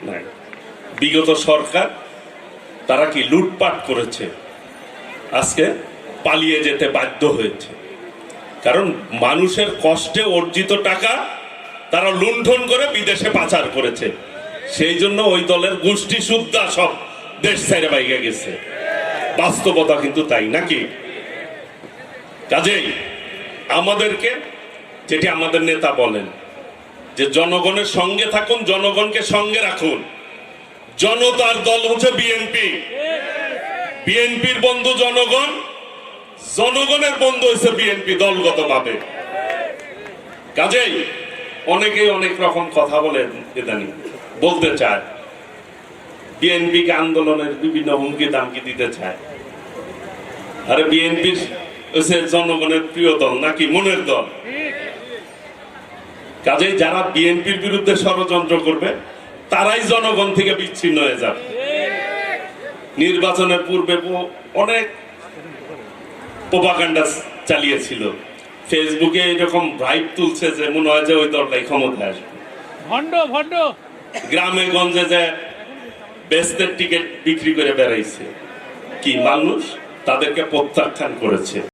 নাই। বিগত সরকার তারা কি লুটপাট করেছে, আজকে পালিয়ে যেতে বাধ্য হয়েছে। কারণ মানুষের কষ্টে অর্জিত টাকা তারা লুণ্ঠন করে বিদেশে পাচার করেছে। সেই জন্য ওই দলের গোষ্ঠী সুদ্ধা সব দেশ ছেড়ে বাইরে গেছে। বাস্তবতা কিন্তু তাই নাকি? কাজেই আমাদেরকে যেটি আমাদের নেতা বলেন যে জনগণের সঙ্গে থাকুন, জনগণকে সঙ্গে রাখুন। জনতার দল হচ্ছে বিএনপি, বিএনপির বন্ধু জনগণ, জনগণের বন্ধু হচ্ছে বিএনপি দলগতভাবে। কাজেই অনেকেই অনেক রকম কথা বলেন, ইদানিং বলতে চায় বিএনপিকে আন্দোলনের বিভিন্ন হুমকি দামকি দিতে চায়। আরে বিএনপির হচ্ছে জনগণের প্রিয় দল নাকি মনের দল? কাজেই যারা বিএনপির বিরুদ্ধে ষড়যন্ত্র করবে তারাই জনগণ থেকে বিচ্ছিন্ন হয়ে যাবে। নির্বাচনের পূর্বে অনেক প্রোপাগান্ডা চালিয়েছিল, ফেসবুকে এরকম ভাইব তুলছে যে মনে হয় যে ওই দলটাই ক্ষমতায় আসবে। গ্রামে গঞ্জে যে বেস্তের টিকিট বিক্রি করে বেড়াইছে, কি মানুষ তাদেরকে প্রত্যাখ্যান করেছে।